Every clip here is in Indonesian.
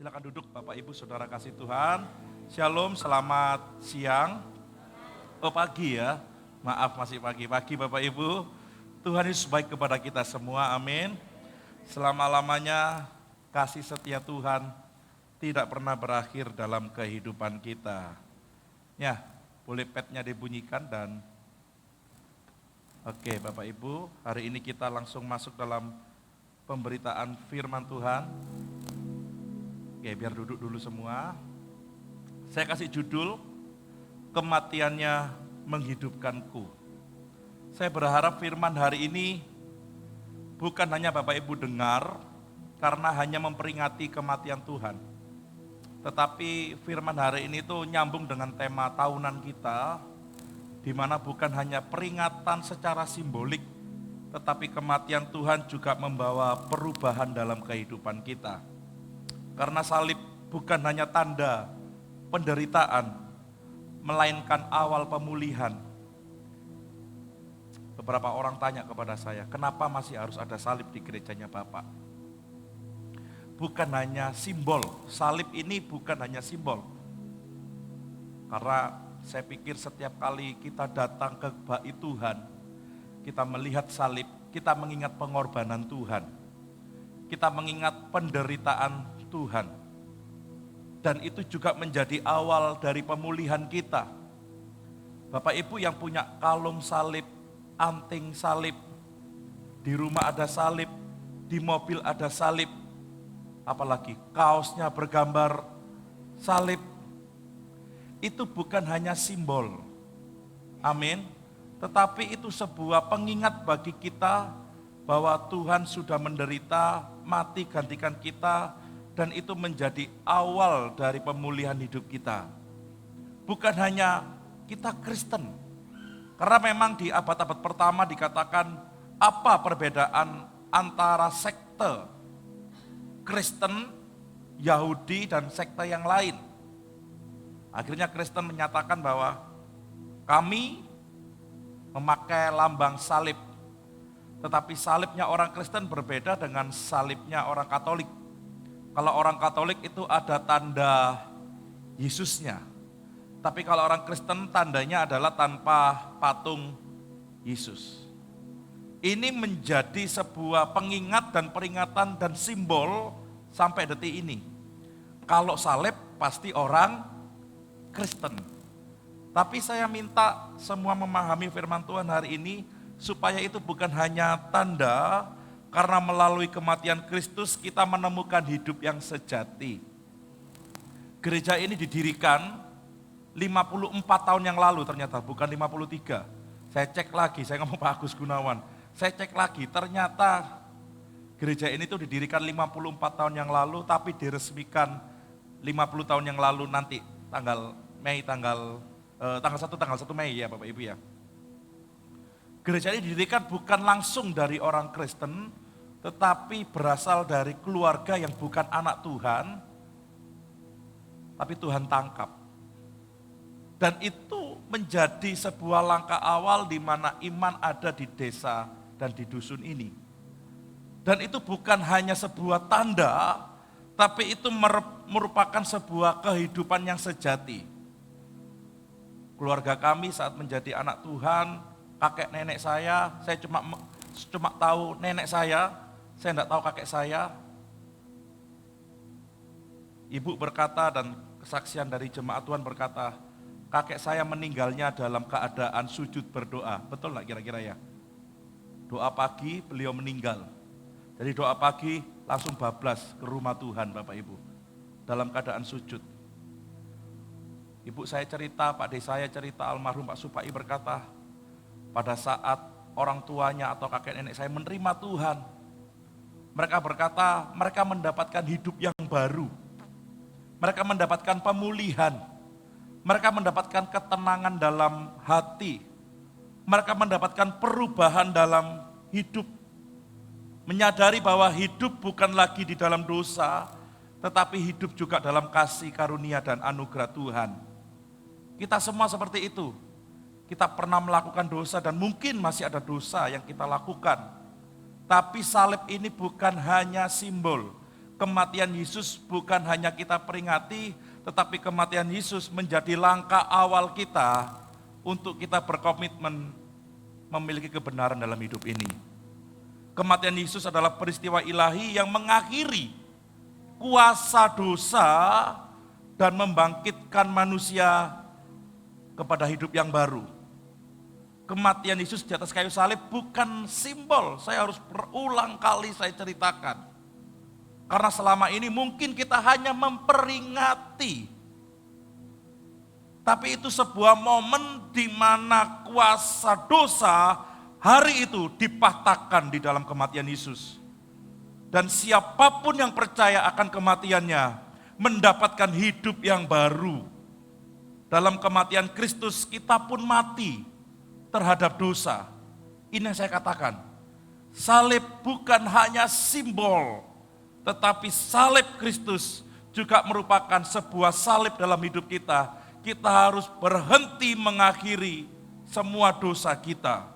Silakan duduk Bapak Ibu Saudara kasih Tuhan. Shalom, selamat siang. Oh pagi ya, maaf masih pagi Bapak Ibu. Tuhan Yesus baik kepada kita semua, amin. Selama-lamanya kasih setia Tuhan tidak pernah berakhir dalam kehidupan kita. Ya, boleh petnya dibunyikan dan oke Bapak Ibu, hari ini kita langsung masuk dalam pemberitaan firman Tuhan. Oke, biar duduk dulu semua. Saya kasih judul, Kematiannya Menghidupkanku. Saya berharap firman hari ini bukan hanya Bapak Ibu dengar, karena hanya memperingati kematian Tuhan. Tetapi firman hari ini tuh nyambung dengan tema tahunan kita, di mana bukan hanya peringatan secara simbolik, tetapi kematian Tuhan juga membawa perubahan dalam kehidupan kita. Karena salib bukan hanya tanda penderitaan, melainkan awal pemulihan. Beberapa orang tanya kepada saya, kenapa masih harus ada salib di gerejanya Bapak? Bukan hanya simbol, salib ini bukan hanya simbol. Karena saya pikir setiap kali kita datang ke bait Tuhan, kita melihat salib, kita mengingat pengorbanan Tuhan. Kita mengingat penderitaan Tuhan. Dan itu juga menjadi awal dari pemulihan kita. Bapak Ibu yang punya kalung salib, anting salib, di rumah ada salib, di mobil ada salib, apalagi kaosnya bergambar salib. Itu bukan hanya simbol, amin, tetapi itu sebuah pengingat bagi kita bahwa Tuhan sudah menderita, mati gantikan kita, dan itu menjadi awal dari pemulihan hidup kita. Bukan hanya kita Kristen, karena memang di abad-abad pertama dikatakan apa perbedaan antara sekte Kristen, Yahudi, dan sekte yang lain. Akhirnya Kristen menyatakan bahwa kami memakai lambang salib, tetapi salibnya orang Kristen berbeda dengan salibnya orang Katolik. Kalau orang Katolik itu ada tanda Yesusnya, tapi kalau orang Kristen tandanya adalah tanpa patung Yesus. Ini menjadi sebuah pengingat dan peringatan dan simbol sampai detik ini. Kalau salib pasti orang Kristen. Tapi saya minta semua memahami firman Tuhan hari ini supaya itu bukan hanya tanda, karena melalui kematian Kristus kita menemukan hidup yang sejati. Gereja ini didirikan 54 tahun yang lalu ternyata, bukan 53. Saya cek lagi, saya ngomong Pak Agus Gunawan. Saya cek lagi, ternyata gereja ini tuh didirikan 54 tahun yang lalu, tapi diresmikan 50 tahun yang lalu nanti tanggal 1 Mei ya Bapak Ibu ya. Gereja ini didirikan bukan langsung dari orang Kristen, tetapi berasal dari keluarga yang bukan anak Tuhan, tapi Tuhan tangkap. Dan itu menjadi sebuah langkah awal di mana iman ada di desa dan di dusun ini. Dan itu bukan hanya sebuah tanda, tapi itu merupakan sebuah kehidupan yang sejati. Keluarga kami saat menjadi anak Tuhan, kakek nenek saya cuma tahu nenek saya tidak tahu kakek saya. Ibu berkata dan kesaksian dari jemaat Tuhan berkata, kakek saya meninggalnya dalam keadaan sujud berdoa. Betul nggak kira-kira ya? Doa pagi beliau meninggal. Jadi doa pagi langsung bablas ke rumah Tuhan Bapak Ibu. Dalam keadaan sujud. Ibu saya cerita, Pak De saya cerita, almarhum Pak Supai berkata, pada saat orang tuanya atau kakek nenek saya menerima Tuhan, mereka berkata mereka mendapatkan hidup yang baru. Mereka mendapatkan pemulihan. Mereka mendapatkan ketenangan dalam hati. Mereka mendapatkan perubahan dalam hidup. Menyadari bahwa hidup bukan lagi di dalam dosa, tetapi hidup juga dalam kasih karunia dan anugerah Tuhan. Kita semua seperti itu. Kita pernah melakukan dosa dan mungkin masih ada dosa yang kita lakukan. Tapi salib ini bukan hanya simbol. Kematian Yesus bukan hanya kita peringati, tetapi kematian Yesus menjadi langkah awal kita untuk kita berkomitmen memiliki kebenaran dalam hidup ini. Kematian Yesus adalah peristiwa ilahi yang mengakhiri kuasa dosa dan membangkitkan manusia kepada hidup yang baru. Kematian Yesus di atas kayu salib bukan simbol, saya harus berulang kali saya ceritakan. Karena selama ini mungkin kita hanya memperingati. Tapi itu sebuah momen di mana kuasa dosa hari itu dipatahkan di dalam kematian Yesus. Dan siapapun yang percaya akan kematiannya mendapatkan hidup yang baru. Dalam kematian Kristus kita pun mati terhadap dosa. Ini yang saya katakan. Salib bukan hanya simbol, tetapi salib Kristus juga merupakan sebuah salib dalam hidup kita. Kita harus berhenti mengakhiri semua dosa kita.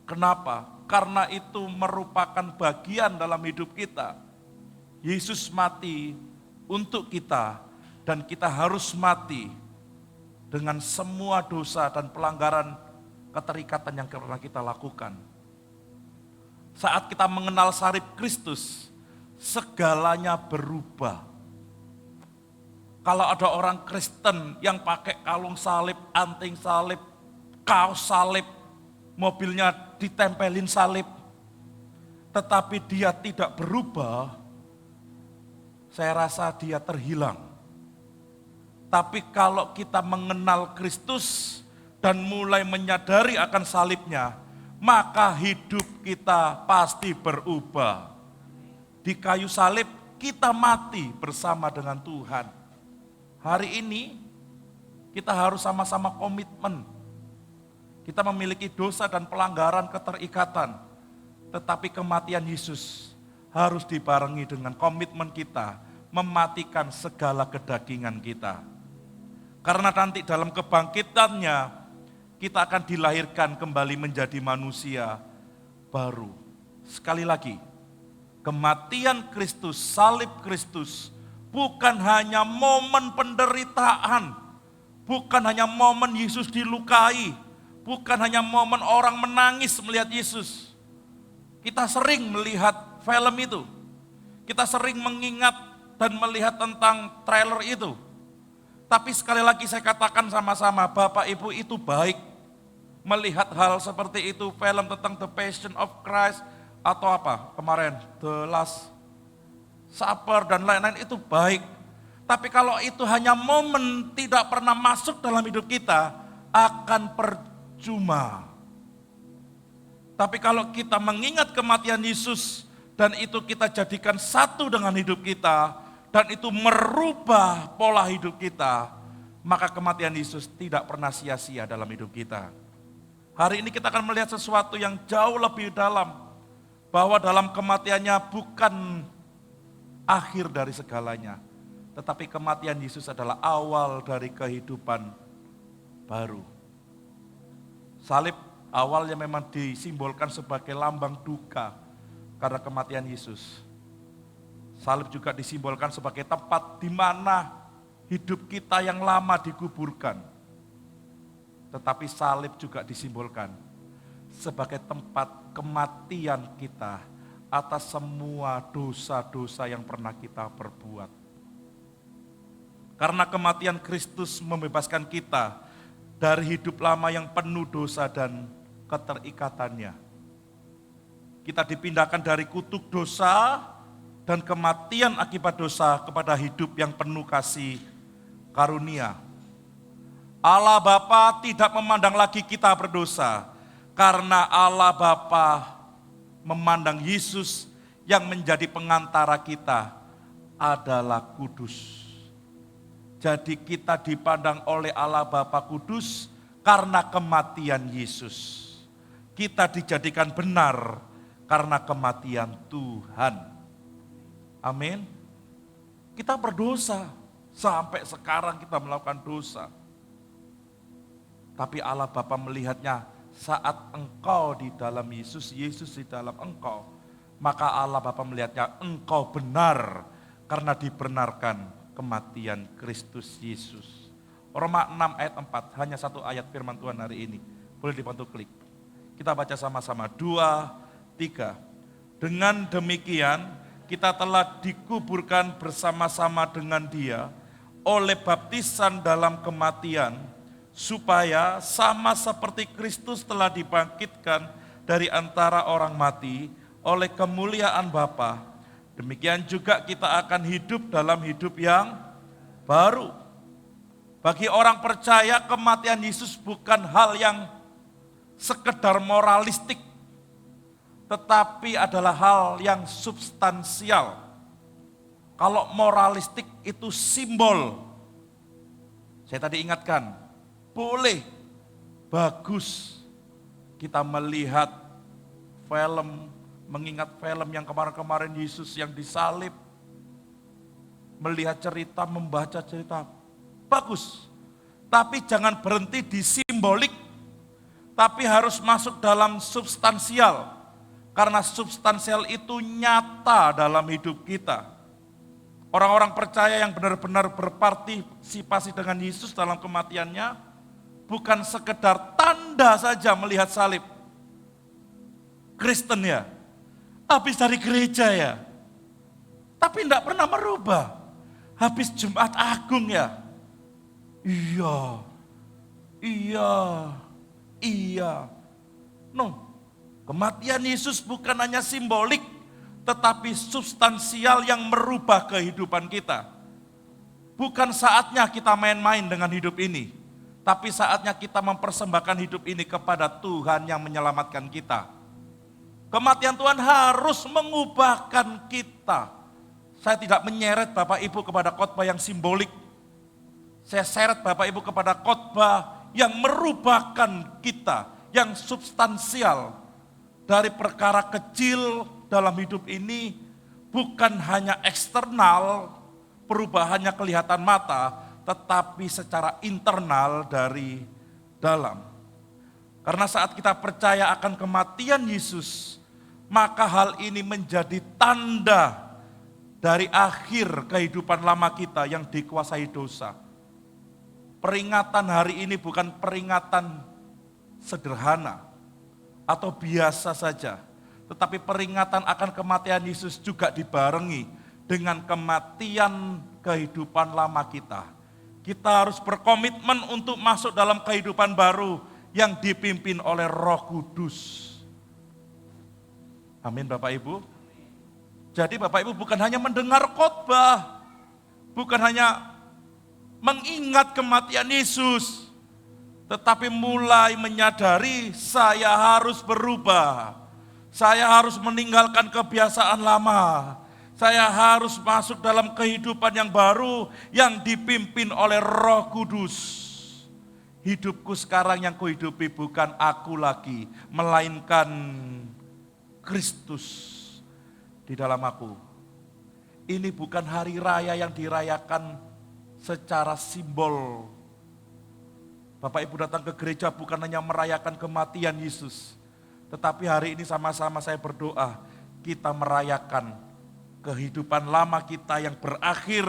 Kenapa? Karena itu merupakan bagian dalam hidup kita. Yesus mati untuk kita dan kita harus mati dengan semua dosa dan pelanggaran keterikatan yang pernah kita lakukan. Saat kita mengenal salib Kristus, segalanya berubah. Kalau ada orang Kristen yang pakai kalung salib, anting salib, kaos salib, mobilnya ditempelin salib, tetapi dia tidak berubah, saya rasa dia terhilang. Tapi kalau kita mengenal Kristus dan mulai menyadari akan salibnya, maka hidup kita pasti berubah. Di kayu salib kita mati bersama dengan Tuhan. Hari ini kita harus sama-sama komitmen. Kita memiliki dosa dan pelanggaran keterikatan. Tetapi kematian Yesus harus dibarengi dengan komitmen kita mematikan segala kedagingan kita. Karena nanti dalam kebangkitannya kita akan dilahirkan kembali menjadi manusia baru. Sekali lagi, kematian Kristus, salib Kristus bukan hanya momen penderitaan, bukan hanya momen Yesus dilukai, bukan hanya momen orang menangis melihat Yesus. Kita sering melihat film itu, kita sering mengingat dan melihat tentang trailer itu. Tapi sekali lagi saya katakan sama-sama, Bapak Ibu itu baik melihat hal seperti itu, film tentang The Passion of Christ, atau apa kemarin, The Last Supper dan lain-lain itu baik. Tapi kalau itu hanya momen tidak pernah masuk dalam hidup kita, akan percuma. Tapi kalau kita mengingat kematian Yesus, dan itu kita jadikan satu dengan hidup kita, dan itu merubah pola hidup kita, maka kematian Yesus tidak pernah sia-sia dalam hidup kita. Hari ini kita akan melihat sesuatu yang jauh lebih dalam, bahwa dalam kematiannya bukan akhir dari segalanya, tetapi kematian Yesus adalah awal dari kehidupan baru. Salib awalnya memang disimbolkan sebagai lambang duka karena kematian Yesus. Salib juga disimbolkan sebagai tempat di mana hidup kita yang lama dikuburkan. Tetapi salib juga disimbolkan sebagai tempat kematian kita atas semua dosa-dosa yang pernah kita perbuat. Karena kematian Kristus membebaskan kita dari hidup lama yang penuh dosa dan keterikatannya. Kita dipindahkan dari kutuk dosa dan kematian akibat dosa kepada hidup yang penuh kasih karunia. Allah Bapa tidak memandang lagi kita berdosa, karena Allah Bapa memandang Yesus yang menjadi pengantara kita adalah kudus. Jadi kita dipandang oleh Allah Bapa kudus karena kematian Yesus. Kita dijadikan benar karena kematian Tuhan. Amin. Kita berdosa, sampai sekarang kita melakukan dosa. Tapi Allah Bapa melihatnya saat engkau di dalam Yesus, Yesus di dalam engkau, maka Allah Bapa melihatnya engkau benar karena dibenarkan kematian Kristus Yesus. Roma 6 ayat 4, hanya satu ayat firman Tuhan hari ini. Boleh dibantu klik. Kita baca sama-sama, 2, 3. Dengan demikian kita telah dikuburkan bersama-sama dengan Dia oleh baptisan dalam kematian, supaya sama seperti Kristus telah dibangkitkan dari antara orang mati oleh kemuliaan Bapa, demikian juga kita akan hidup dalam hidup yang baru. Bagi orang percaya, kematian Yesus bukan hal yang sekedar moralistik, tetapi adalah hal yang substansial. Kalau moralistik itu simbol. Saya tadi ingatkan, boleh, bagus kita melihat film, mengingat film yang kemarin-kemarin Yesus yang disalib, melihat cerita, membaca cerita, bagus. Tapi jangan berhenti di simbolik, tapi harus masuk dalam substansial. Karena substansial itu nyata dalam hidup kita. Orang-orang percaya yang benar-benar berpartisipasi dengan Yesus dalam kematiannya, bukan sekedar tanda saja melihat salib. Kristen ya, habis dari gereja ya, tapi tidak pernah merubah. Habis Jumat Agung ya, iya. No, kematian Yesus bukan hanya simbolik, tetapi substansial yang merubah kehidupan kita. Bukan saatnya kita main-main dengan hidup ini, tapi saatnya kita mempersembahkan hidup ini kepada Tuhan yang menyelamatkan kita. Kematian Tuhan harus mengubahkan kita. Saya tidak menyeret Bapak Ibu kepada khotbah yang simbolik. Saya seret Bapak Ibu kepada khotbah yang merubahkan kita, yang substansial. Dari perkara kecil dalam hidup ini, bukan hanya eksternal, perubahannya kelihatan mata, tetapi secara internal dari dalam. Karena saat kita percaya akan kematian Yesus, maka hal ini menjadi tanda dari akhir kehidupan lama kita yang dikuasai dosa. Peringatan hari ini bukan peringatan sederhana atau biasa saja, tetapi peringatan akan kematian Yesus juga dibarengi dengan kematian kehidupan lama kita. Kita harus berkomitmen untuk masuk dalam kehidupan baru yang dipimpin oleh Roh Kudus. Amin Bapak Ibu. Jadi Bapak Ibu bukan hanya mendengar khotbah, bukan hanya mengingat kematian Yesus, tetapi mulai menyadari saya harus berubah. Saya harus meninggalkan kebiasaan lama. Saya harus masuk dalam kehidupan yang baru yang dipimpin oleh Roh Kudus. Hidupku sekarang yang kuhidupi bukan aku lagi, melainkan Kristus di dalam aku. Ini bukan hari raya yang dirayakan secara simbol. Bapak Ibu datang ke gereja bukan hanya merayakan kematian Yesus, tetapi hari ini sama-sama saya berdoa, kita merayakan kehidupan lama kita yang berakhir.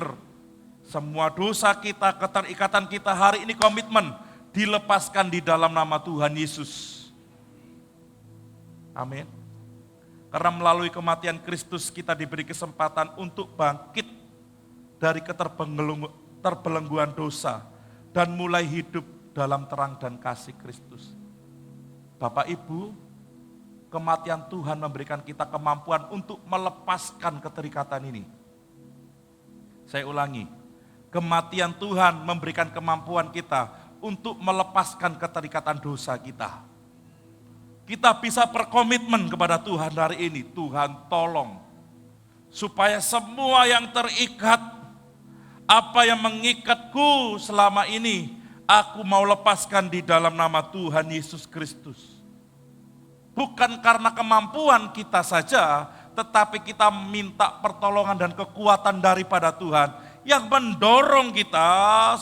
Semua dosa kita, keterikatan kita hari ini komitmen dilepaskan di dalam nama Tuhan Yesus. Amin. Karena melalui kematian Kristus kita diberi kesempatan untuk bangkit dari keterbelengguan dosa dan mulai hidup dalam terang dan kasih Kristus. Bapak Ibu, kematian Tuhan memberikan kita kemampuan untuk melepaskan keterikatan ini. Saya ulangi, kematian Tuhan memberikan kemampuan kita untuk melepaskan keterikatan dosa kita. Kita bisa berkomitmen kepada Tuhan hari ini, Tuhan tolong, supaya semua yang terikat, apa yang mengikatku selama ini, aku mau lepaskan di dalam nama Tuhan Yesus Kristus. Bukan karena kemampuan kita saja, tetapi kita minta pertolongan dan kekuatan daripada Tuhan yang mendorong kita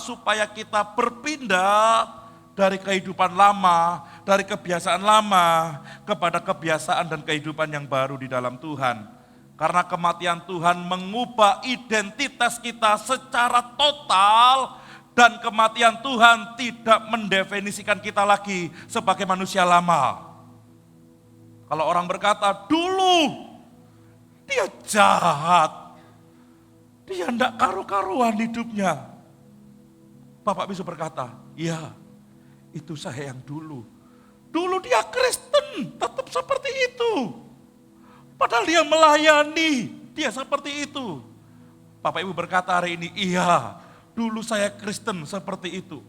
supaya kita berpindah dari kehidupan lama, dari kebiasaan lama kepada kebiasaan dan kehidupan yang baru di dalam Tuhan. Karena kematian Tuhan mengubah identitas kita secara total, dan kematian Tuhan tidak mendefinisikan kita lagi sebagai manusia lama. Kalau orang berkata, dulu dia jahat, dia tidak karu-karuan hidupnya. Bapak bisa berkata, ya itu saya yang dulu. Dulu dia Kristen, tetap seperti itu. Padahal dia melayani, dia seperti itu. Bapak Ibu berkata hari ini, iya, dulu saya Kristen seperti itu.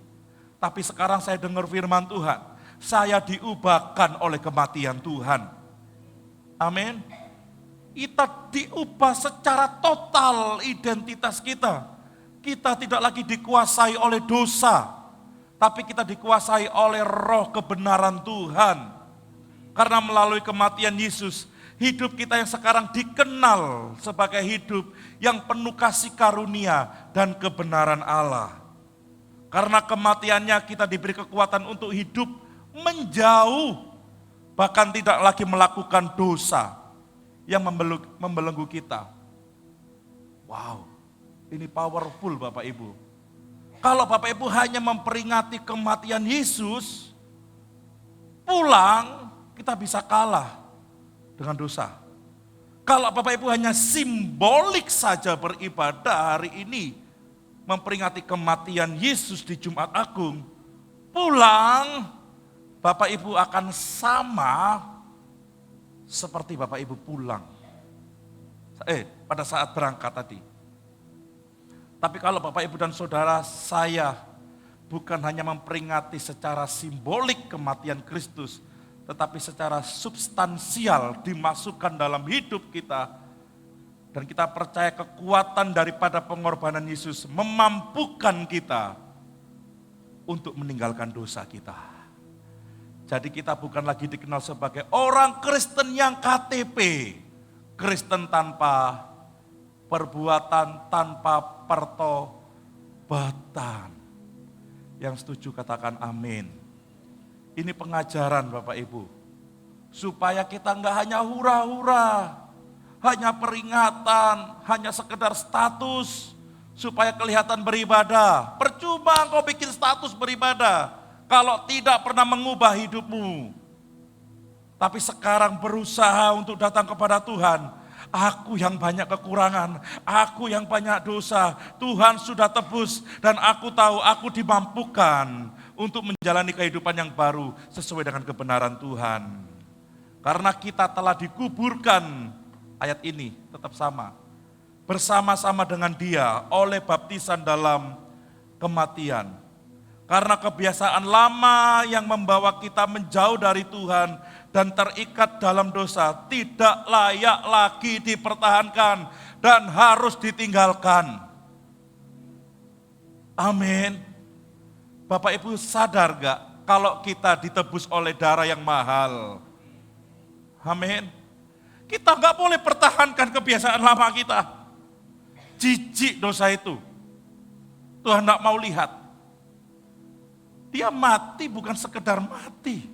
Tapi sekarang saya dengar firman Tuhan, saya diubahkan oleh kematian Tuhan. Amin. Kita diubah secara total identitas kita. Kita tidak lagi dikuasai oleh dosa, tapi kita dikuasai oleh roh kebenaran Tuhan. Karena melalui kematian Yesus, hidup kita yang sekarang dikenal sebagai hidup yang penuh kasih karunia dan kebenaran Allah. Karena kematiannya kita diberi kekuatan untuk hidup menjauh, bahkan tidak lagi melakukan dosa yang membelenggu kita. Wow, ini powerful Bapak Ibu. Kalau Bapak Ibu hanya memperingati kematian Yesus, pulang kita bisa kalah dengan dosa. Kalau Bapak Ibu hanya simbolik saja beribadah hari ini, memperingati kematian Yesus di Jumat Agung, pulang Bapak Ibu akan sama seperti Bapak Ibu pulang pada saat berangkat tadi. Tapi kalau Bapak Ibu dan Saudara, saya bukan hanya memperingati secara simbolik kematian Kristus, tetapi secara substansial dimasukkan dalam hidup kita. Dan kita percaya kekuatan daripada pengorbanan Yesus memampukan kita untuk meninggalkan dosa kita. Jadi kita bukan lagi dikenal sebagai orang Kristen yang KTP. Kristen tanpa perbuatan, tanpa pertobatan. Yang setuju katakan amin. Ini pengajaran Bapak Ibu, supaya kita enggak hanya hura-hura, hanya peringatan, hanya sekedar status, supaya kelihatan beribadah. Percuma kau bikin status beribadah, kalau tidak pernah mengubah hidupmu. Tapi sekarang berusaha untuk datang kepada Tuhan. Aku yang banyak kekurangan, aku yang banyak dosa, Tuhan sudah tebus, dan aku tahu aku dimampukan untuk menjalani kehidupan yang baru sesuai dengan kebenaran Tuhan. Karena kita telah dikuburkan, ayat ini tetap sama, bersama-sama dengan Dia oleh baptisan dalam kematian. Karena kebiasaan lama yang membawa kita menjauh dari Tuhan dan terikat dalam dosa tidak layak lagi dipertahankan dan harus ditinggalkan. Amin. Bapak Ibu sadar gak kalau kita ditebus oleh darah yang mahal? Amin. Kita gak boleh pertahankan kebiasaan lama kita. Jijik dosa itu. Tuhan gak mau lihat. Dia mati bukan sekedar mati.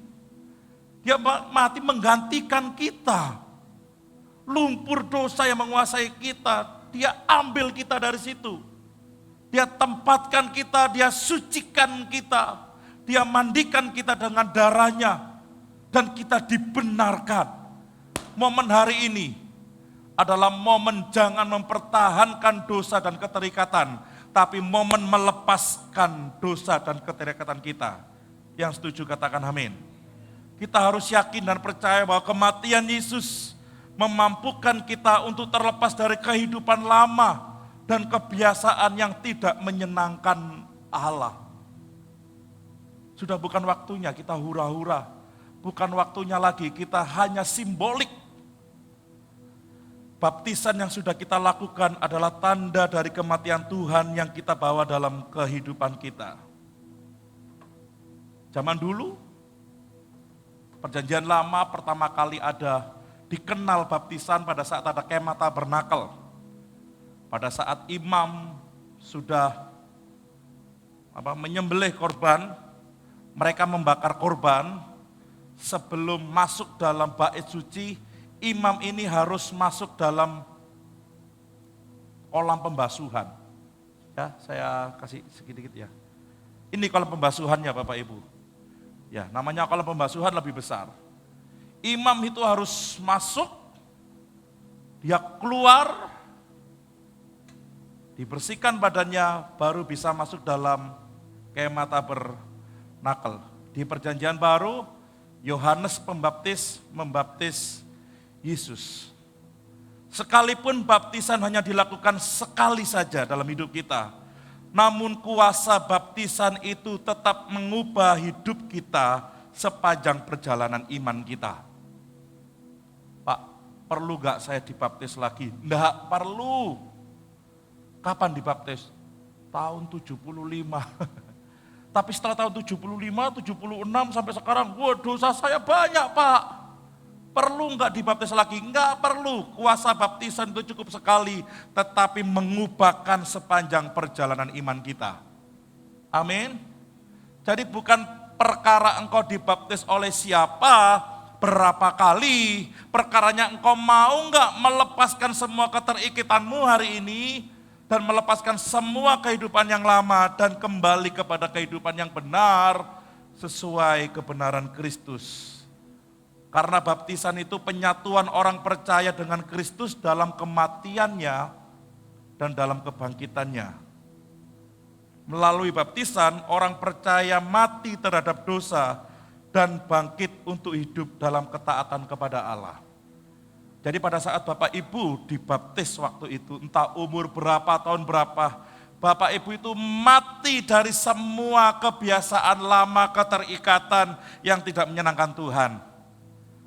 Dia mati menggantikan kita. Lumpur dosa yang menguasai kita, Dia ambil kita dari situ. Dia tempatkan kita, Dia sucikan kita. Dia mandikan kita dengan darahnya. Dan kita dibenarkan. Momen hari ini adalah momen jangan mempertahankan dosa dan keterikatan, tapi momen melepaskan dosa dan keterikatan kita. Yang setuju katakan amin. Kita harus yakin dan percaya bahwa kematian Yesus memampukan kita untuk terlepas dari kehidupan lama dan kebiasaan yang tidak menyenangkan Allah. Sudah bukan waktunya kita hura-hura, bukan waktunya lagi kita hanya simbolik. Baptisan yang sudah kita lakukan adalah tanda dari kematian Tuhan yang kita bawa dalam kehidupan kita. Zaman dulu, Perjanjian Lama pertama kali ada dikenal baptisan pada saat ada kemah tabernakel. Pada saat imam sudah menyembelih korban, mereka membakar korban, sebelum masuk dalam bait suci, imam ini harus masuk dalam kolam pembasuhan. Ya, saya kasih sedikit ya. Ini kolam pembasuhannya Bapak Ibu. Ya, namanya kolam pembasuhan lebih besar. Imam itu harus masuk, dia keluar, dibersihkan badannya, baru bisa masuk dalam kemah tabernakel. Di perjanjian baru, Yohanes Pembaptis membaptis Yesus. Sekalipun baptisan hanya dilakukan sekali saja dalam hidup kita, namun kuasa baptisan itu tetap mengubah hidup kita sepanjang perjalanan iman kita. Pak, perlu gak saya dibaptis lagi? Enggak perlu. Kapan dibaptis? Tahun 75. Tapi setelah tahun 75, 76 sampai sekarang, wah dosa saya banyak Pak. Perlu enggak dibaptis lagi? Enggak perlu. Kuasa baptisan itu cukup sekali, tetapi mengubahkan sepanjang perjalanan iman kita. Amin. Jadi bukan perkara engkau dibaptis oleh siapa, berapa kali, perkaranya engkau mau enggak melepaskan semua keterikitanmu hari ini, dan melepaskan semua kehidupan yang lama, dan kembali kepada kehidupan yang benar, sesuai kebenaran Kristus. Karena baptisan itu penyatuan orang percaya dengan Kristus dalam kematiannya dan dalam kebangkitannya. Melalui baptisan, orang percaya mati terhadap dosa dan bangkit untuk hidup dalam ketaatan kepada Allah. Jadi pada saat Bapak Ibu dibaptis waktu itu, entah umur berapa, tahun berapa, Bapak Ibu itu mati dari semua kebiasaan lama, keterikatan yang tidak menyenangkan Tuhan.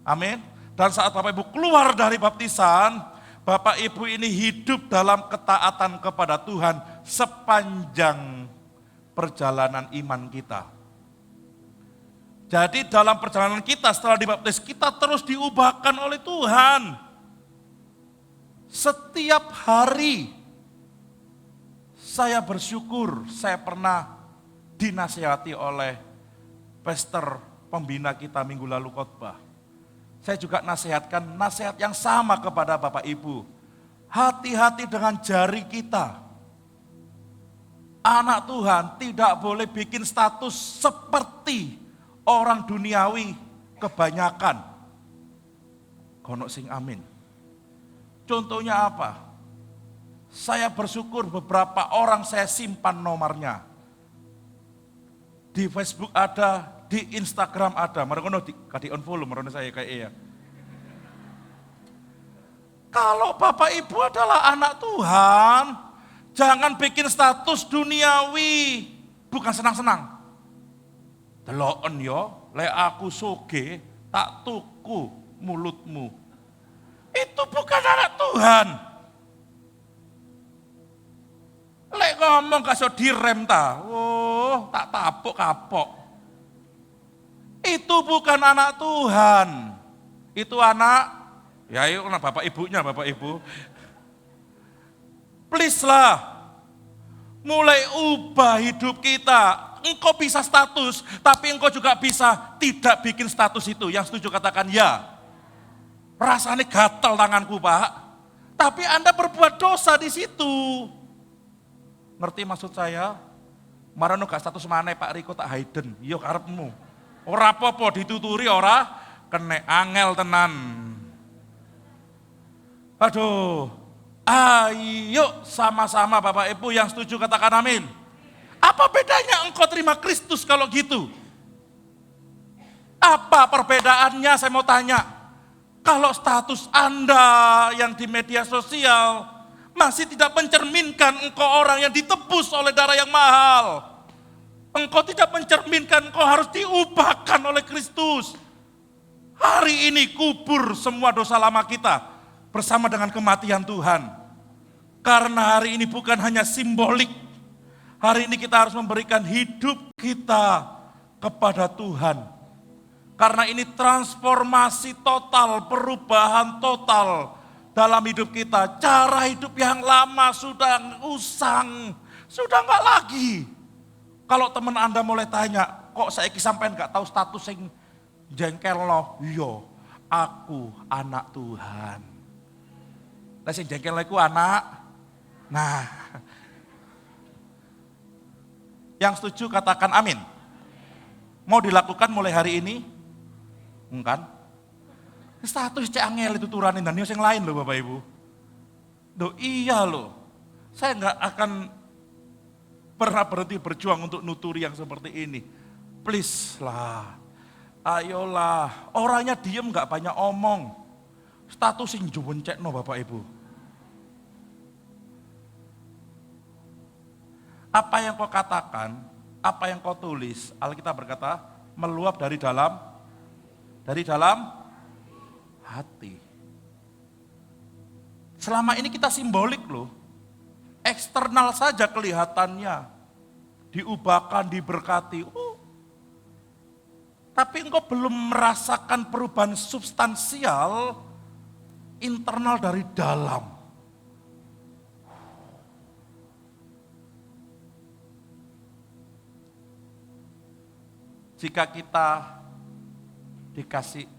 Amin. Dan saat Bapak Ibu keluar dari baptisan, Bapak Ibu ini hidup dalam ketaatan kepada Tuhan sepanjang perjalanan iman kita. Jadi dalam perjalanan kita setelah dibaptis, kita terus diubahkan oleh Tuhan. Setiap hari saya bersyukur saya pernah dinasihati oleh pastor pembina kita minggu lalu khotbah. Saya juga nasihatkan nasihat yang sama kepada Bapak Ibu. Hati-hati dengan jari kita. Anak Tuhan tidak boleh bikin status seperti orang duniawi kebanyakan. Kono sing amin. Contohnya apa? Saya bersyukur beberapa orang saya simpan nomornya. Di Facebook ada, di Instagram ada. Mereka di unfollow menurut saya kayak ya. Kalau Bapak Ibu adalah anak Tuhan, jangan bikin status duniawi, bukan senang-senang. Deloken yo, le aku soge, tak tuku mulutmu. Itu bukan anak Tuhan. Lek ngomong kasih direm ta, oh tak tapuk kapok. Itu bukan anak Tuhan. Itu anak, ya yuk Bapak Ibunya, Bapak Ibu. Please lah, mulai ubah hidup kita. Engkau bisa status, tapi engkau juga bisa tidak bikin status itu. Yang setuju katakan ya. Rasanya gatel tanganku Pak, tapi Anda berbuat dosa di situ. Ngerti maksud saya? Marano gak status mana Pak Riko tak Hayden, yo karepmu. Ora apa-apa dituturi ora kene angel tenan. Aduh, ayo sama-sama Bapak Ibu yang setuju katakan amin. Apa bedanya engkau terima Kristus kalau gitu? Apa perbedaannya saya mau tanya? Kalau status Anda yang di media sosial masih tidak mencerminkan engkau orang yang ditebus oleh darah yang mahal. Engkau tidak mencerminkan engkau harus diubahkan oleh Kristus. Hari ini kubur semua dosa lama kita bersama dengan kematian Tuhan. Karena hari ini bukan hanya simbolik. Hari ini kita harus memberikan hidup kita kepada Tuhan. Karena ini transformasi total, perubahan total dalam hidup kita. Cara hidup yang lama sudah usang, sudah enggak lagi. Kalau teman Anda mulai tanya, kok saya sampai enggak tahu status yang Jengkel lo, iya, aku anak Tuhan. Lah sing jengkel iku anak. Nah, yang setuju katakan amin. Mau dilakukan mulai hari ini? Enggak. Status cek angel itu turanin dan yang lain loh Bapak Ibu. Loh iya loh. Saya enggak akan pernah berhenti berjuang untuk nuturi yang seperti ini. Please lah. Ayolah. Orangnya diem enggak banyak omong. Status sing juwencekno Bapak Ibu. Apa yang kau katakan, apa yang kau tulis, Alkitab berkata, meluap dari dalam hati. Selama ini kita simbolik loh, eksternal saja kelihatannya, diubahkan, diberkati. Tapi engkau belum merasakan perubahan substansial, internal dari dalam. Jika kita dikasih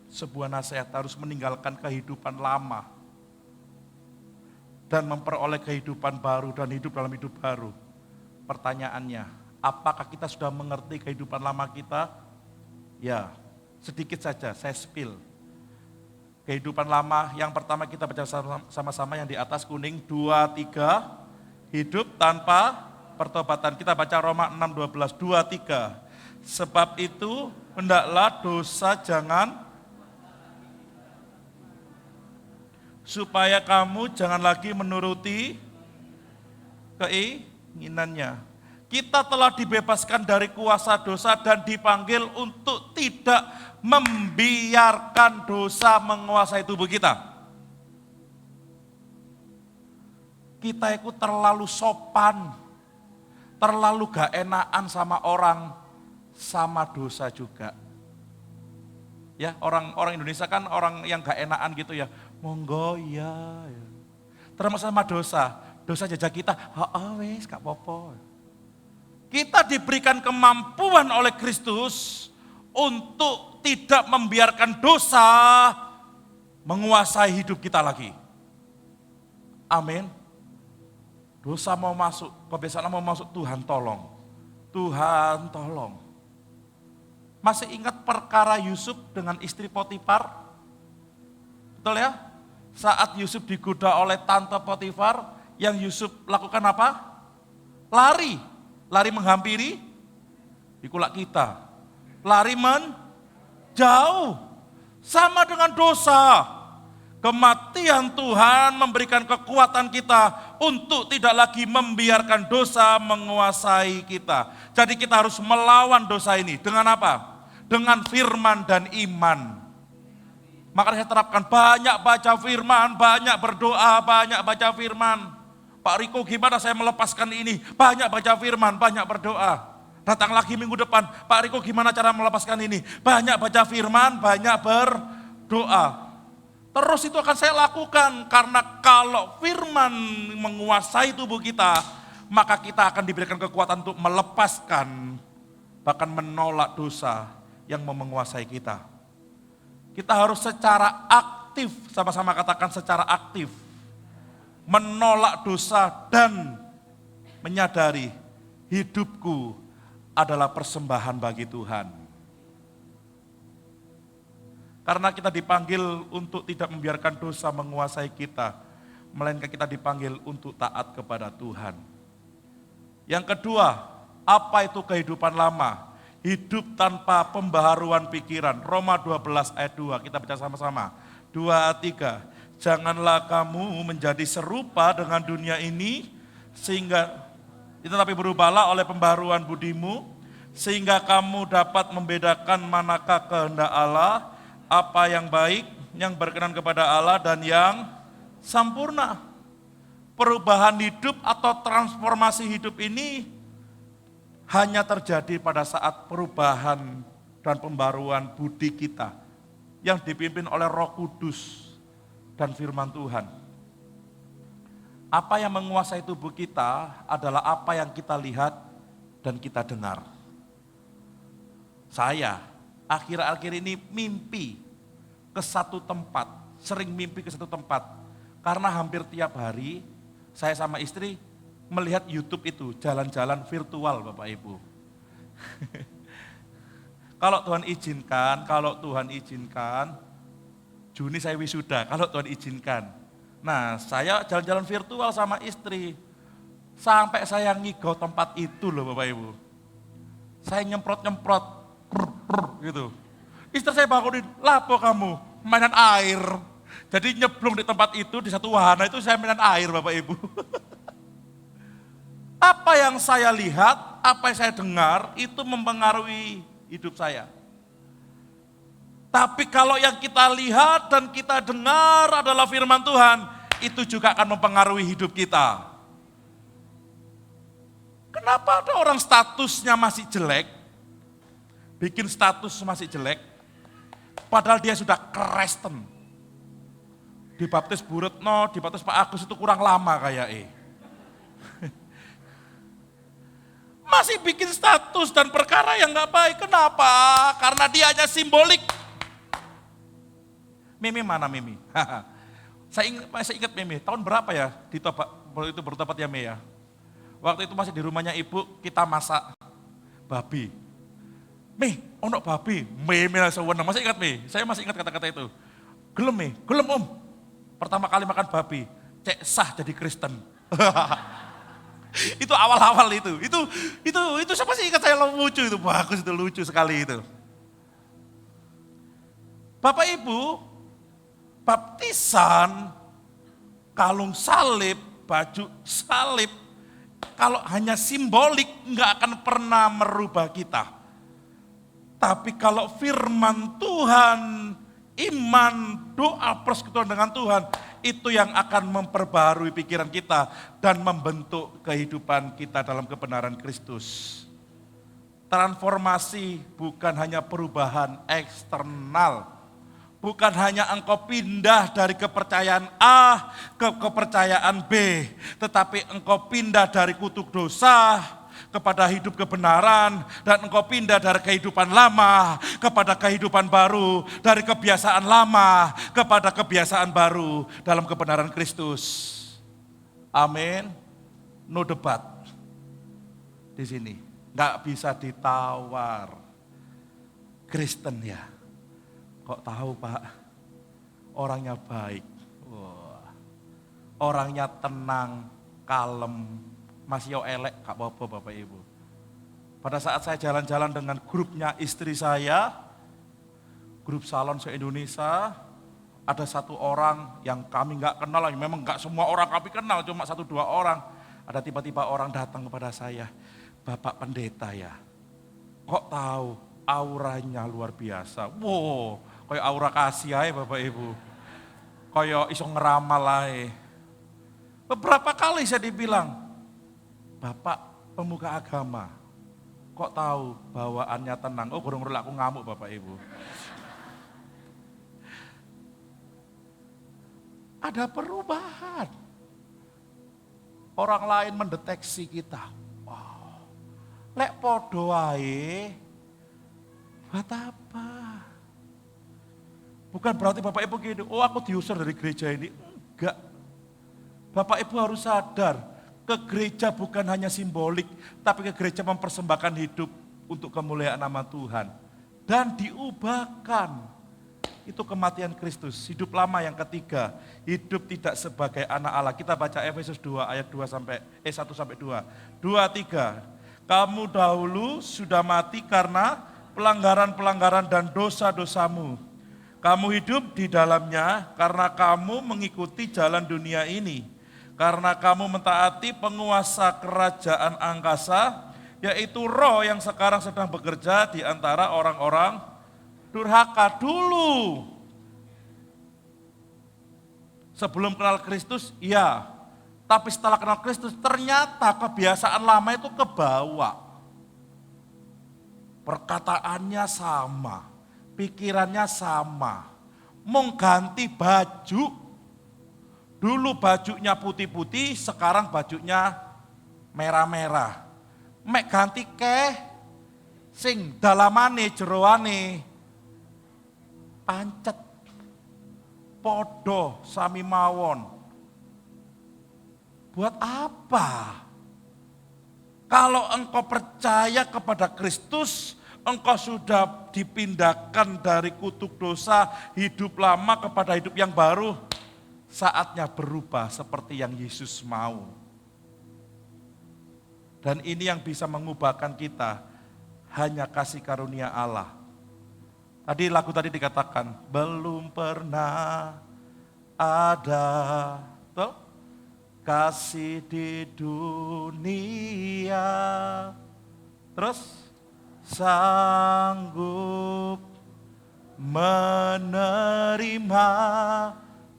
sebuah nasihat harus meninggalkan kehidupan lama dan memperoleh kehidupan baru dan hidup dalam hidup baru. Pertanyaannya, apakah kita sudah mengerti kehidupan lama kita? Ya, sedikit saja saya spill. Kehidupan lama yang pertama kita baca sama-sama yang di atas kuning, 2, 3, hidup tanpa pertobatan. Kita baca Roma 6:12, 2, 3. Sebab itu, hendaklah dosa supaya kamu jangan lagi menuruti keinginannya. Kita telah dibebaskan dari kuasa dosa dan dipanggil untuk tidak membiarkan dosa menguasai tubuh kita. Kita itu terlalu sopan, terlalu gak enakan sama orang, sama dosa juga. Ya, orang Indonesia kan orang yang gak enakan gitu ya. Monggo ya. Termasuk sama dosa. Dosa jajah kita, wes gak apa-apa. Kita diberikan kemampuan oleh Kristus untuk tidak membiarkan dosa menguasai hidup kita lagi. Amin. Dosa mau masuk, kebiasaan mau masuk, Tuhan tolong. Tuhan tolong. Masih ingat perkara Yusuf dengan istri Potifar? Betul ya? Saat Yusuf digoda oleh tante Potifar, yang Yusuf lakukan apa? Lari. Lari menghampiri dikulak kita. Lari menjauh. Sama dengan dosa. Kematian Tuhan memberikan kekuatan kita untuk tidak lagi membiarkan dosa menguasai kita. Jadi kita harus melawan dosa ini. Dengan apa? Dengan firman dan iman. Makanya saya terapkan banyak baca firman, banyak berdoa, banyak baca firman. Pak Riko gimana saya melepaskan ini? Banyak baca firman, banyak berdoa. Datang lagi minggu depan, Pak Riko gimana cara melepaskan ini? Banyak baca firman, banyak berdoa. Terus itu akan saya lakukan, karena kalau firman menguasai tubuh kita, maka kita akan diberikan kekuatan untuk melepaskan, bahkan menolak dosa yang mau menguasai kita. Kita harus secara aktif, sama-sama katakan secara aktif, menolak dosa dan menyadari hidupku adalah persembahan bagi Tuhan. Karena kita dipanggil untuk tidak membiarkan dosa menguasai kita, melainkan kita dipanggil untuk taat kepada Tuhan. Yang kedua, apa itu kehidupan lama? Hidup tanpa pembaharuan pikiran. Roma 12 ayat 2, kita baca sama-sama. 2, 3. Janganlah kamu menjadi serupa dengan dunia ini, tetapi berubahlah oleh pembaharuan budimu, sehingga kamu dapat membedakan manakah kehendak Allah, apa yang baik, yang berkenan kepada Allah, dan yang sempurna. Perubahan hidup atau transformasi hidup ini hanya terjadi pada saat perubahan dan pembaruan budi kita yang dipimpin oleh Roh Kudus dan firman Tuhan. Apa yang menguasai tubuh kita adalah apa yang kita lihat dan kita dengar. Saya akhir-akhir ini mimpi ke satu tempat, sering mimpi ke satu tempat. Karena hampir tiap hari saya sama istri melihat YouTube itu, jalan-jalan virtual Bapak Ibu. Kalau Tuhan izinkan, Juni saya wisuda, kalau Tuhan izinkan. Nah, saya jalan-jalan virtual sama istri. Sampai saya ngigau tempat itu loh Bapak Ibu. Saya nyemprot-nyemprot, gitu. Istri saya bangunin, lapo kamu, mainan air. Jadi nyeblong di tempat itu, di satu wahana itu saya mainan air Bapak Ibu. Apa yang saya lihat, apa yang saya dengar, itu mempengaruhi hidup saya. Tapi kalau yang kita lihat dan kita dengar adalah firman Tuhan, itu juga akan mempengaruhi hidup kita. Kenapa ada orang statusnya masih jelek, bikin status masih jelek, padahal dia sudah Kristen. Dibaptis Bu Retno, dibaptis Pak Agus itu kurang lama kayak masih bikin status dan perkara yang gak baik. Kenapa? Karena dia hanya simbolik. Mimi mana Mimi? Saya ingat Mimi, tahun berapa ya itu bertobat ya Mimi ya? Waktu itu masih di rumahnya ibu, kita masak babi. Mi, ono babi, Mimi langsung seneng. Masih ingat Mi? Saya masih ingat kata-kata itu. Gelem Mi, gelem Om. Pertama kali makan babi, cek sah jadi Kristen. Itu awal-awal itu siapa sih ingat saya lucu itu, bagus itu, lucu sekali itu. Bapak Ibu, baptisan, kalung salib, baju salib, kalau hanya simbolik nggak akan pernah merubah kita. Tapi kalau firman Tuhan, iman, doa, persekutuan dengan Tuhan, itu yang akan memperbaharui pikiran kita dan membentuk kehidupan kita dalam kebenaran Kristus. Transformasi bukan hanya perubahan eksternal, bukan hanya engkau pindah dari kepercayaan A ke kepercayaan B, tetapi engkau pindah dari kutuk dosa kepada hidup kebenaran, dan engkau pindah dari kehidupan lama kepada kehidupan baru, dari kebiasaan lama kepada kebiasaan baru dalam kebenaran Kristus. Amin. No debat di sini, nggak bisa ditawar. Kristen ya, kok tahu Pak, orangnya baik, orangnya tenang, kalem. Masih yo elek, gak apa-apa Bapak Ibu. Pada saat saya jalan-jalan dengan grupnya istri saya, grup salon se-Indonesia, ada satu orang yang kami gak kenal, memang gak semua orang kami kenal, cuma 1-2 orang. Ada tiba-tiba orang datang kepada saya, Bapak Pendeta ya, kok tahu auranya luar biasa. Wow, kayak aura kasih aja Bapak Ibu, kayak iso ngeramal aja. Beberapa kali saya dibilang, Bapak pemuka agama, kok tahu bawaannya tenang? Oh, kurang aku ngamuk Bapak Ibu. Ada perubahan. Orang lain mendeteksi kita. Wow, lek podo ae, buat apa? Bukan berarti Bapak Ibu gini, oh aku diusir dari gereja ini. Enggak. Bapak Ibu harus sadar, ke gereja bukan hanya simbolik, tapi ke gereja mempersembahkan hidup untuk kemuliaan nama Tuhan. Dan diubahkan. Itu kematian Kristus. Hidup lama yang ketiga, hidup tidak sebagai anak Allah. Kita baca Efesus 2 ayat 1-2. 2-3. Kamu dahulu sudah mati karena pelanggaran-pelanggaran dan dosa-dosamu. Kamu hidup di dalamnya karena kamu mengikuti jalan dunia ini. Karena kamu mentaati penguasa kerajaan angkasa, yaitu roh yang sekarang sedang bekerja di antara orang-orang durhaka. Dulu sebelum kenal Kristus, iya. Tapi setelah kenal Kristus, ternyata kebiasaan lama itu kebawa. Perkataannya sama, pikirannya sama. Mau ganti baju, dulu bajunya putih-putih, sekarang bajunya merah-merah. Mek ganti sing dalamane jeroane pancet. Podo sami mawon. Buat apa? Kalau engkau percaya kepada Kristus, engkau sudah dipindahkan dari kutuk dosa, hidup lama kepada hidup yang baru. Saatnya berubah seperti yang Yesus mau. Dan ini yang bisa mengubahkan kita, hanya kasih karunia Allah. Tadi lagu tadi dikatakan, belum pernah ada tuh, kasih di dunia. Terus, sanggup menerima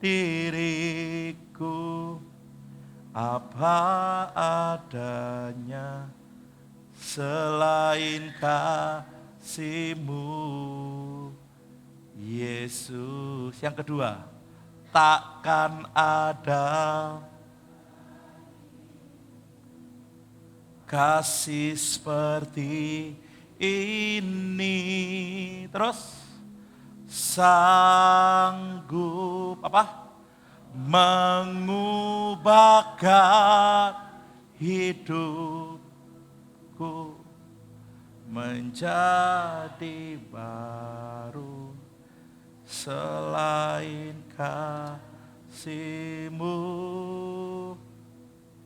diriku apa adanya selain kasih-Mu Yesus. Yang kedua, takkan ada kasih seperti ini. Terus sanggup apa? Mengubahkan hidupku menjadi baru selain kasih-Mu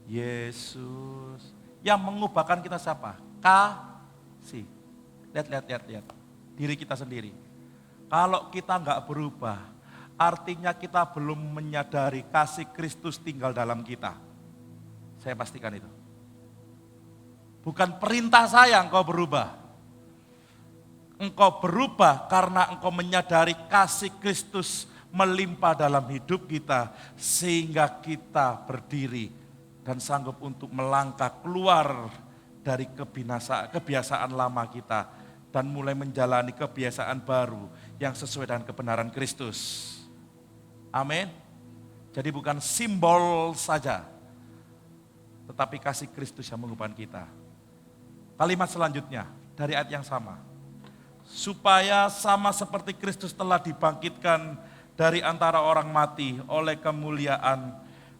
Yesus. Yang mengubahkan kita siapa? Kasih. Lihat. Diri kita sendiri. Kalau kita enggak berubah, artinya kita belum menyadari kasih Kristus tinggal dalam kita. Saya pastikan itu. Bukan perintah saya engkau berubah. Engkau berubah karena engkau menyadari kasih Kristus melimpah dalam hidup kita. Sehingga kita berdiri dan sanggup untuk melangkah keluar dari kebiasaan lama kita. Dan mulai menjalani kebiasaan baru yang sesuai dengan kebenaran Kristus. Amin. Jadi bukan simbol saja, tetapi kasih Kristus yang mengubahkan kita. Kalimat selanjutnya dari ayat yang sama. Supaya sama seperti Kristus telah dibangkitkan dari antara orang mati oleh kemuliaan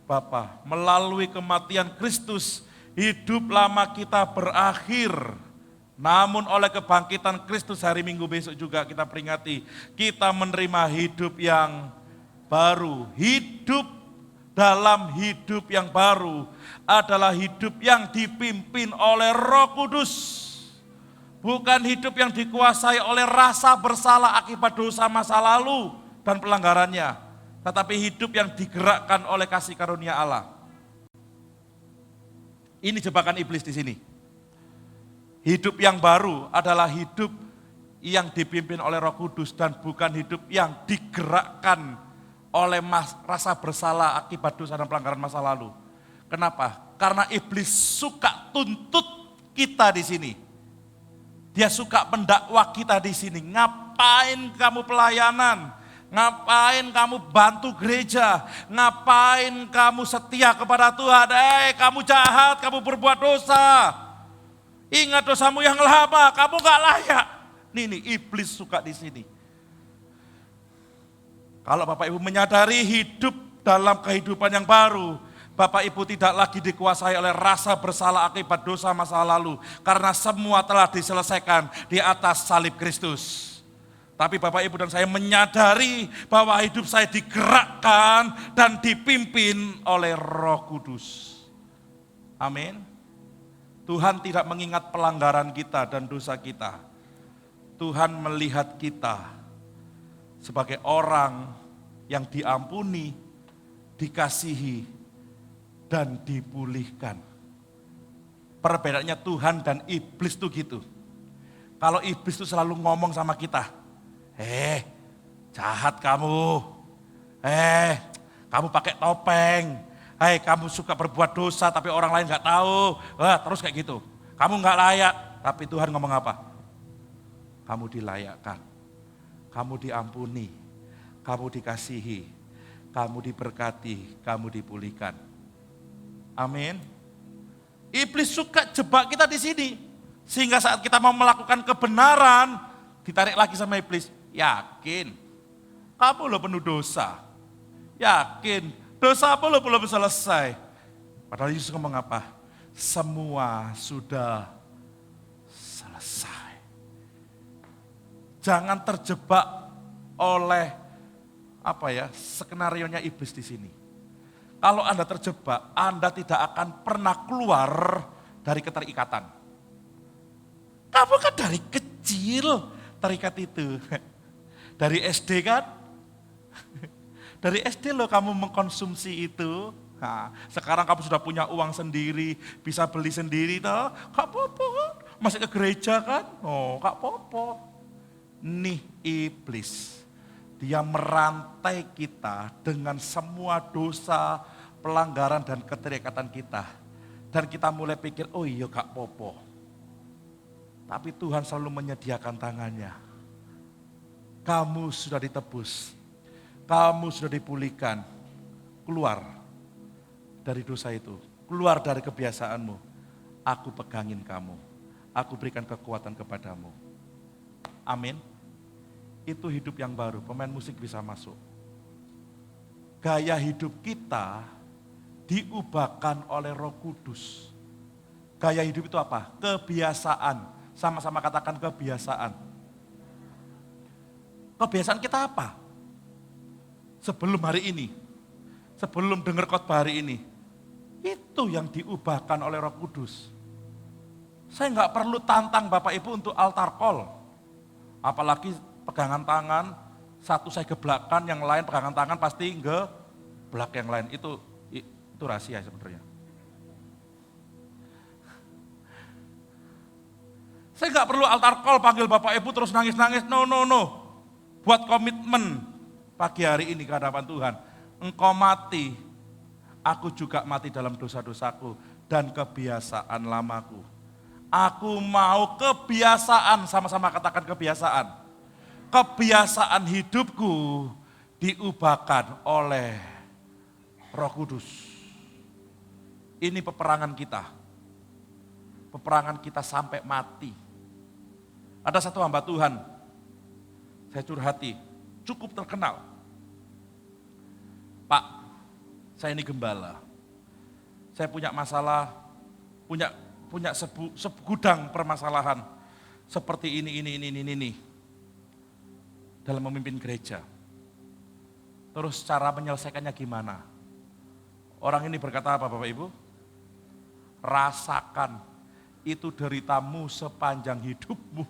Bapa. Melalui kematian Kristus, hidup lama kita berakhir. Namun oleh kebangkitan Kristus hari Minggu besok juga kita peringati, kita menerima hidup yang baru. Hidup dalam hidup yang baru adalah hidup yang dipimpin oleh Roh Kudus. Bukan hidup yang dikuasai oleh rasa bersalah akibat dosa masa lalu dan pelanggarannya. Tetapi hidup yang digerakkan oleh kasih karunia Allah. Ini jebakan iblis di sini. Hidup yang baru adalah hidup yang dipimpin oleh Roh Kudus dan bukan hidup yang digerakkan oleh rasa bersalah akibat dosa dan pelanggaran masa lalu. Kenapa? Karena iblis suka tuntut kita di sini. Dia suka mendakwa kita di sini. Ngapain kamu pelayanan? Ngapain kamu bantu gereja? Ngapain kamu setia kepada Tuhan? Kamu jahat, kamu berbuat dosa. Ingat dosamu yang lama, kamu gak layak. Nih, iblis suka di sini. Kalau Bapak Ibu menyadari hidup dalam kehidupan yang baru, Bapak Ibu tidak lagi dikuasai oleh rasa bersalah akibat dosa masa lalu. Karena semua telah diselesaikan di atas salib Kristus. Tapi Bapak Ibu dan saya menyadari bahwa hidup saya digerakkan dan dipimpin oleh Roh Kudus. Amin. Tuhan tidak mengingat pelanggaran kita dan dosa kita. Tuhan melihat kita sebagai orang yang diampuni, dikasihi, dan dipulihkan. Perbedaannya Tuhan dan iblis itu gitu. Kalau iblis itu selalu ngomong sama kita, jahat kamu, kamu pakai topeng, kamu suka berbuat dosa tapi orang lain gak tahu. Terus kayak gitu. Kamu gak layak. Tapi Tuhan ngomong apa? Kamu dilayakkan. Kamu diampuni. Kamu dikasihi. Kamu diberkati. Kamu dipulihkan. Amin. Iblis suka jebak kita di sini. Sehingga saat kita mau melakukan kebenaran, ditarik lagi sama iblis. Yakin. Kamu loh penuh dosa. Yakin, dosa apa lo belum selesai. Padahal Yesus ngomong apa? Semua sudah selesai. Jangan terjebak oleh skenario-nya iblis di sini. Kalau Anda terjebak, Anda tidak akan pernah keluar dari keterikatan. Kamu kan dari kecil terikat itu. Dari SD kan? Dari SD loh kamu mengkonsumsi itu. Nah, sekarang kamu sudah punya uang sendiri, bisa beli sendiri toh. Gak apa-apa kan? Masih ke gereja kan? Oh, gak apa-apa. Nih iblis. Dia merantai kita dengan semua dosa, pelanggaran dan keterikatan kita. Dan kita mulai pikir, oh iya gak apa-apa. Tapi Tuhan selalu menyediakan tangannya. Kamu sudah ditebus. Kamu sudah dipulihkan. Keluar dari dosa itu. Keluar dari kebiasaanmu. Aku pegangin kamu. Aku berikan kekuatan kepadamu. Amin. Itu hidup yang baru. Pemain musik bisa masuk. Gaya hidup kita diubahkan oleh Roh Kudus. Gaya hidup itu apa? Kebiasaan. Sama-sama katakan kebiasaan. Kebiasaan kita apa? Sebelum hari ini, sebelum dengar khotbah hari ini, itu yang diubahkan oleh Roh Kudus. Saya nggak perlu tantang Bapak Ibu untuk altar call. Apalagi pegangan tangan, satu saya geblakan, yang lain pegangan tangan pasti ngeblak yang lain. Itu rahasia sebenarnya. Saya nggak perlu altar call panggil Bapak Ibu terus nangis-nangis. No. Buat komitmen pagi hari ini ke hadapan Tuhan. Engkau mati, aku juga mati dalam dosa-dosaku dan kebiasaan lamaku. Aku mau kebiasaan, sama-sama katakan kebiasaan. Kebiasaan hidupku diubahkan oleh Roh Kudus. Ini peperangan kita. Peperangan kita sampai mati. Ada satu hamba Tuhan, saya curhati, cukup terkenal. Pak, saya ini gembala. Saya punya masalah, punya segudang permasalahan seperti ini. Dalam memimpin gereja. Terus cara menyelesaikannya gimana? Orang ini berkata apa Bapak Ibu? Rasakan itu deritamu sepanjang hidupmu,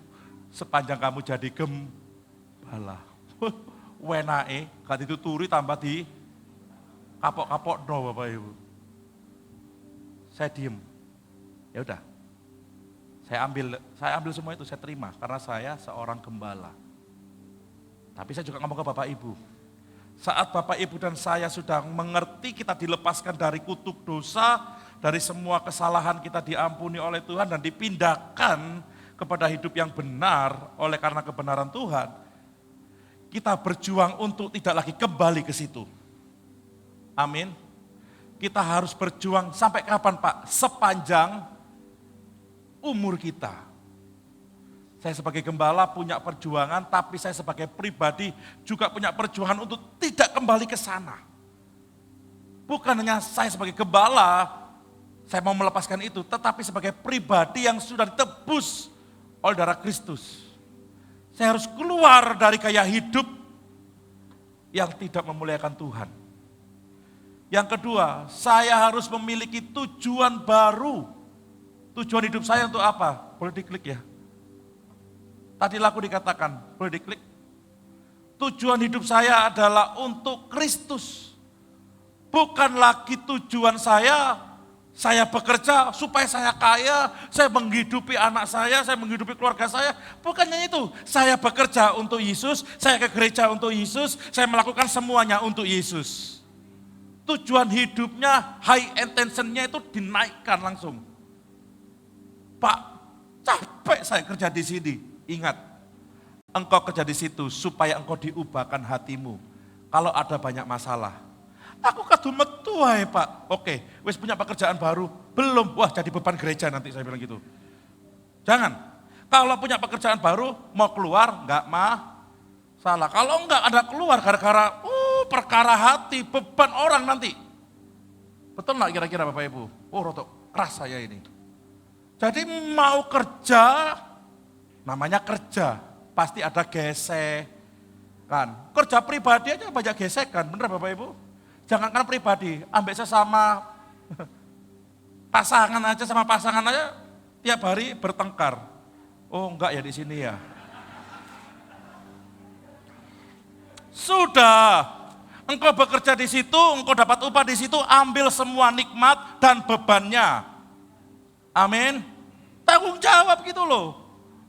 sepanjang kamu jadi gembala. Wenae, gak dituturi tambah di kapok-kapok no Bapak Ibu. Saya diem. Ya udah. Saya ambil semua itu, saya terima karena saya seorang gembala. Tapi saya juga ngomong ke Bapak Ibu. Saat Bapak Ibu dan saya sudah mengerti kita dilepaskan dari kutuk dosa, dari semua kesalahan kita diampuni oleh Tuhan dan dipindahkan kepada hidup yang benar oleh karena kebenaran Tuhan. Kita berjuang untuk tidak lagi kembali ke situ. Amin. Kita harus berjuang sampai kapan Pak? Sepanjang umur kita. Saya sebagai gembala punya perjuangan, tapi saya sebagai pribadi juga punya perjuangan untuk tidak kembali ke sana. Bukan hanya saya sebagai gembala, saya mau melepaskan itu, tetapi sebagai pribadi yang sudah ditebus oleh darah Kristus. Saya harus keluar dari gaya hidup yang tidak memuliakan Tuhan. Yang kedua, saya harus memiliki tujuan baru. Tujuan hidup saya untuk apa? Boleh diklik ya. Tadi laku dikatakan, boleh diklik. Tujuan hidup saya adalah untuk Kristus. Bukan lagi tujuan saya bekerja supaya saya kaya, saya menghidupi anak saya menghidupi keluarga saya. Bukannya itu, saya bekerja untuk Yesus, saya ke gereja untuk Yesus, saya melakukan semuanya untuk Yesus. Tujuan hidupnya, high intentionnya itu dinaikkan langsung. Pak, capek saya kerja di sini. Ingat, engkau kerja di situ supaya engkau diubahkan hatimu. Kalau ada banyak masalah, aku kadu metu wae Pak. Oke, wis punya pekerjaan baru? Belum. Wah, jadi beban gereja nanti saya bilang gitu. Jangan. Kalau punya pekerjaan baru, mau keluar, salah. Kalau enggak ada keluar gara-gara perkara hati, beban orang nanti. Betul enggak kira-kira Bapak Ibu? Oh rotok keras saya ini. Jadi mau kerja, namanya kerja, pasti ada gesek. Kan, kerja pribadi aja banyak gesekan, bener Bapak Ibu? Jangankan pribadi, ambek sesama pasangan aja sama pasangan aja tiap hari bertengkar. Oh enggak ya di sini ya. Sudah, engkau bekerja di situ, engkau dapat upah di situ, ambil semua nikmat dan bebannya. Amin. Tanggung jawab gitu loh.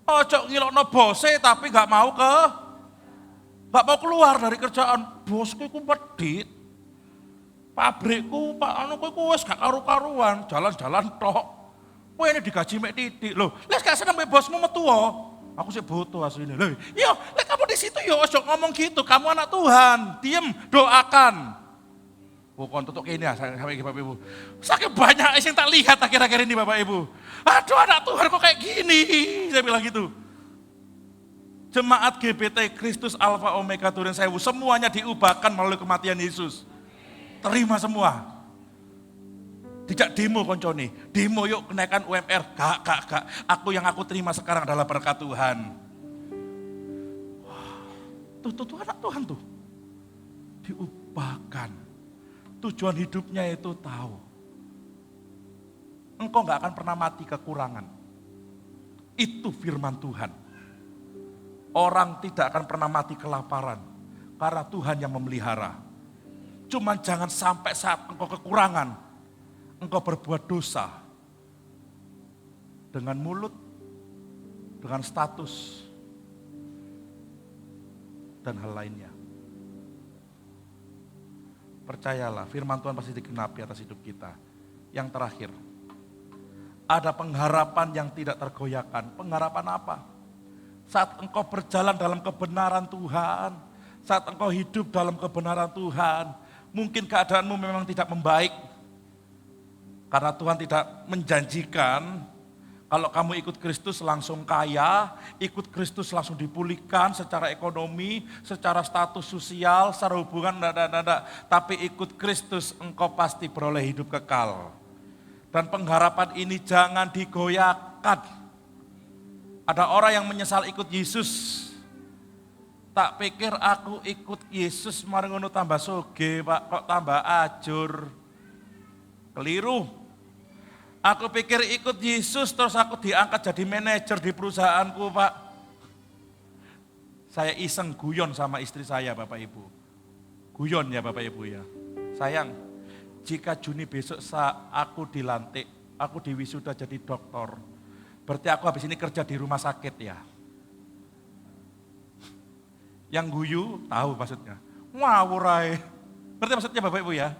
Ojo ngilokno bose tapi nggak mau keluar dari kerjaan. Bosku iku medit. Pabrikku, Pak anu kowe wis gak karu-karuan, jalan-jalan tok. Kowe ini digaji mek titik lho. Les gak seneng mbek bosmu metu wae. Aku sih butuh aslinya. Loh, yo, lek kamu di situ yo ojo ngomong gitu. Kamu anak Tuhan, diem, doakan. Bukan tutup ini ya, sampai Bapak Ibu. Saking banyak yang tak lihat akhir-akhir ini Bapak Ibu. Aduh anak Tuhan kok kayak gini, saya bilang gitu. Jemaat GBT Kristus Alfa Omega Turin Sewu, semuanya diubahkan melalui kematian Yesus. Terima semua. Tidak demo konconi, demo yuk kenaikan UMR. Gak. Yang aku terima sekarang adalah berkat Tuhan. Tuh anak Tuhan tuh. Diubahkan. Tujuan hidupnya itu tahu. Engkau gak akan pernah mati kekurangan. Itu firman Tuhan. Orang tidak akan pernah mati kelaparan. Karena Tuhan yang memelihara. Cuman jangan sampai saat engkau kekurangan, engkau berbuat dosa. Dengan mulut, dengan status, dan hal lainnya. Percayalah, firman Tuhan pasti digenapi atas hidup kita. Yang terakhir, ada pengharapan yang tidak tergoyahkan. Pengharapan apa? Saat engkau berjalan dalam kebenaran Tuhan, saat engkau hidup dalam kebenaran Tuhan, mungkin keadaanmu memang tidak membaik. Karena Tuhan tidak menjanjikan kalau kamu ikut Kristus langsung kaya, ikut Kristus langsung dipulihkan secara ekonomi, secara status sosial, secara hubungan, enggak. Tapi ikut Kristus engkau pasti beroleh hidup kekal. Dan pengharapan ini jangan digoyahkan. Ada orang yang menyesal ikut Yesus. Tak pikir aku ikut Yesus mari ngono tambah soge Pak, kok tambah ajur. Keliru. Aku pikir ikut Yesus terus aku diangkat jadi manajer di perusahaanku Pak. Saya iseng guyon sama istri saya Bapak Ibu. Guyon ya Bapak Ibu ya. Sayang, jika Juni besok aku dilantik, aku diwisuda jadi dokter. Berarti aku habis ini kerja di rumah sakit ya. Yang guyu tahu maksudnya. Ngawur ae. Berarti maksudnya Bapak Ibu ya.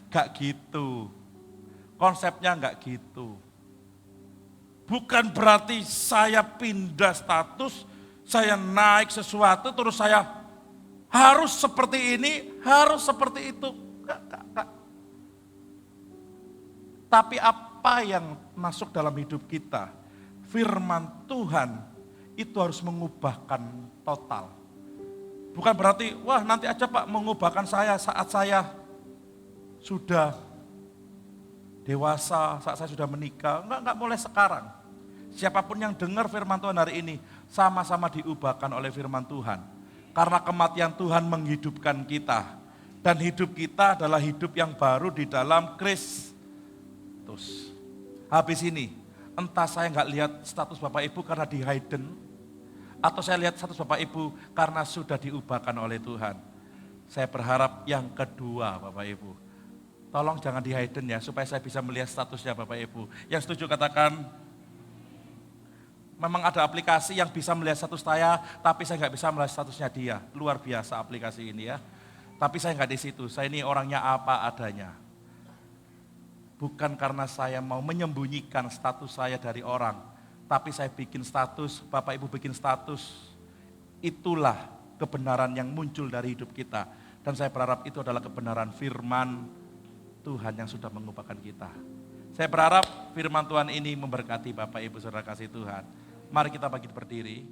Gak gitu. Konsepnya enggak gitu. Bukan berarti saya pindah status, saya naik sesuatu terus saya harus seperti ini, harus seperti itu. Enggak. Tapi apa yang masuk dalam hidup kita, firman Tuhan itu harus mengubahkan total. Bukan berarti, wah nanti aja Pak mengubahkan saya saat saya sudah dewasa, saat saya sudah menikah. Enggak mulai sekarang. Siapapun yang dengar firman Tuhan hari ini, sama-sama diubahkan oleh firman Tuhan. Karena kematian Tuhan menghidupkan kita. Dan hidup kita adalah hidup yang baru di dalam Kristus. Habis ini, entah saya enggak lihat status Bapak Ibu karena di hidden, atau saya lihat status Bapak Ibu karena sudah diubahkan oleh Tuhan. Saya berharap yang kedua Bapak Ibu. Tolong jangan di hidden ya, supaya saya bisa melihat statusnya Bapak Ibu. Yang setuju katakan, memang ada aplikasi yang bisa melihat status saya, tapi saya nggak bisa melihat statusnya dia. Luar biasa aplikasi ini ya. Tapi saya nggak di situ, saya ini orangnya apa adanya. Bukan karena saya mau menyembunyikan status saya dari orang, tapi saya bikin status, Bapak Ibu bikin status. Itulah kebenaran yang muncul dari hidup kita. Dan saya berharap itu adalah kebenaran firman Tuhan yang sudah mengubahkan kita. Saya berharap firman Tuhan ini memberkati Bapak Ibu saudara kasih Tuhan. Mari kita bangkit berdiri.